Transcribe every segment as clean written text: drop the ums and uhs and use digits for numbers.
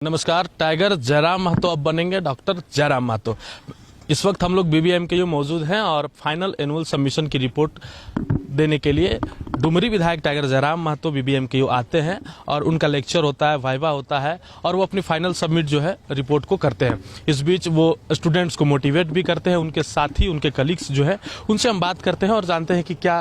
नमस्कार। टाइगर जयराम महतो अब बनेंगे डॉक्टर जयराम महतो। इस वक्त हम लोग BBMKU मौजूद हैं और फाइनल एनुअल सबमिशन की रिपोर्ट देने के लिए डुमरी विधायक टाइगर जयराम महतो BBMKU आते हैं और उनका लेक्चर होता है, वाइवा होता है और वो अपनी फाइनल सबमिट जो है रिपोर्ट को करते हैं। इस बीच वो स्टूडेंट्स को मोटिवेट भी करते हैं, उनके साथी उनके कलीग्स जो है उनसे हम बात करते हैं और जानते हैं कि क्या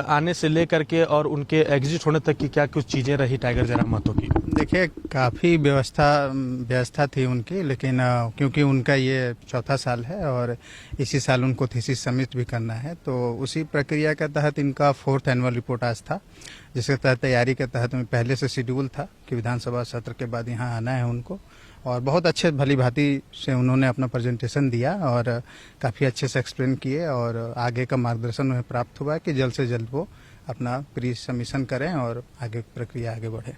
आने से लेकर के और उनके एग्जिट होने तक की क्या कुछ चीज़ें रही टाइगर जयराम महतो की। देखिए, काफ़ी व्यवस्था थी उनकी, लेकिन क्योंकि उनका ये चौथा साल है और इसी साल उनको थीसिस सबमिट भी करना है, तो उसी प्रक्रिया के तहत इनका 4th एनुअल रिपोर्ट आज था, जिसके तहत तैयारी के तहत में पहले से शेड्यूल था कि विधानसभा सत्र के बाद यहाँ आना है उनको। और बहुत अच्छे भली भांति से उन्होंने अपना प्रेजेंटेशन दिया और काफ़ी अच्छे से एक्सप्लेन किए और आगे का मार्गदर्शन उन्हें प्राप्त हुआ कि जल्द से जल्द वो अपना प्री सबमिशन करें और आगे प्रक्रिया आगे बढ़े।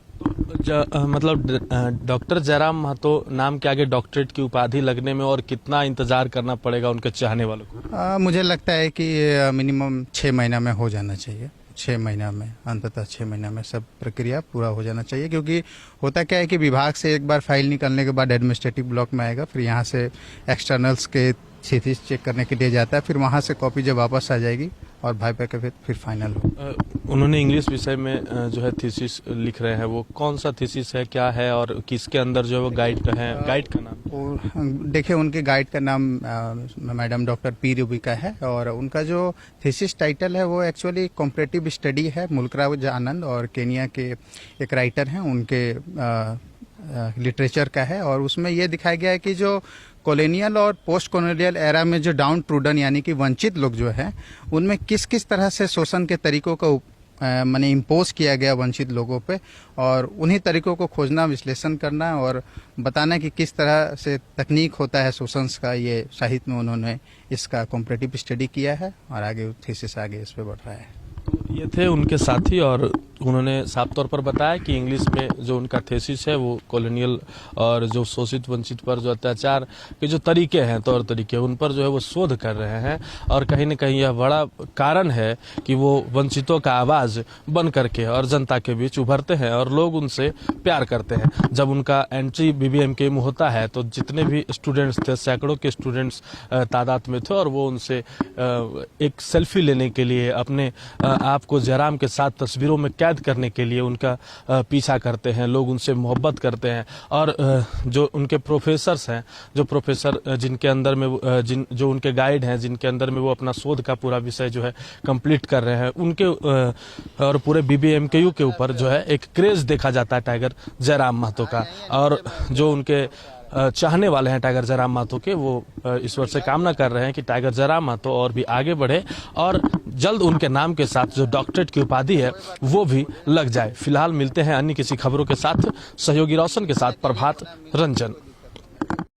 मतलब डॉक्टर जयराम महतो नाम के आगे डॉक्टरेट की उपाधि लगने में और कितना इंतजार करना पड़ेगा उनके चाहने वालों को? मुझे लगता है कि मिनिमम 6 महीना में हो जाना चाहिए। 6 महीना में, अंततः 6 महीना में सब प्रक्रिया पूरा हो जाना चाहिए, क्योंकि होता क्या है कि विभाग से एक बार फाइल निकलने के बाद एडमिनिस्ट्रेटिव ब्लॉक में आएगा, फिर यहाँ से एक्सटर्नल्स के थीसिस चेक करने के लिए जाता है, फिर वहाँ से कॉपी जब वापस आ जाएगी और वाइवा के फिर फाइनल हो। उन्होंने इंग्लिश विषय में जो है थीसिस लिख रहे हैं, वो कौन सा थीसिस है, क्या है और किसके अंदर जो है वो गाइड है? गाइड का नाम देखिए, उनके गाइड का नाम मैडम डॉक्टर पी रूबिका है और उनका जो थीसिस टाइटल है वो एक्चुअली कॉम्परेटिव स्टडी है। मुल्कराज आनंद और केनिया के एक राइटर हैं, उनके लिटरेचर का है और उसमें ये दिखाया गया है कि जो कॉलोनियल और पोस्ट कॉलोनियल एरा में जो डाउन ट्रूडन यानी कि वंचित लोग जो है, उनमें किस किस तरह से शोषण के तरीकों का माने इम्पोज किया गया वंचित लोगों पे, और उन्हीं तरीकों को खोजना, विश्लेषण करना और बताना कि किस तरह से तकनीक होता है शोषण का। ये साहित्य में उन्होंने इसका कॉम्परेटिव स्टडी किया है और आगे थीसिस आगे इस पे बढ़ रहा है। ये थे उनके साथी और उन्होंने साफ तौर पर बताया कि इंग्लिश में जो उनका थीसिस है वो कॉलोनियल और जो शोषित वंचित पर जो अत्याचार के जो तरीके हैं, तौर तरीके, उन पर जो है वो शोध कर रहे हैं और कहीं न कहीं यह बड़ा कारण है कि वो वंचितों का आवाज़ बन करके और जनता के बीच उभरते हैं और लोग उनसे प्यार करते हैं। जब उनका एंट्री BBMKU में होता है तो जितने भी स्टूडेंट्स थे, सैकड़ों के स्टूडेंट्स तादाद में थे और वो उनसे एक सेल्फी लेने के लिए, अपने आपको जयराम के साथ तस्वीरों में कैद करने के लिए उनका पीछा करते हैं, लोग उनसे मोहब्बत करते हैं। और जो उनके प्रोफेसर्स हैं, जो प्रोफेसर जिनके अंदर में जो उनके गाइड हैं, जिनके अंदर में वो अपना शोध का पूरा विषय जो है कंप्लीट कर रहे हैं, उनके और पूरे BBMKU के ऊपर जो है एक क्रेज देखा जाता है टाइगर जयराम महतो का। और जो उनके चाहने वाले हैं टाइगर जयराम महतो के, वो ईश्वर से कामना कर रहे हैं कि टाइगर जयराम महतो और भी आगे बढ़े और जल्द उनके नाम के साथ जो डॉक्टरेट की उपाधि है वो भी लग जाए। फिलहाल मिलते हैं अन्य किसी खबरों के साथ। सहयोगी रोशन के साथ प्रभात रंजन।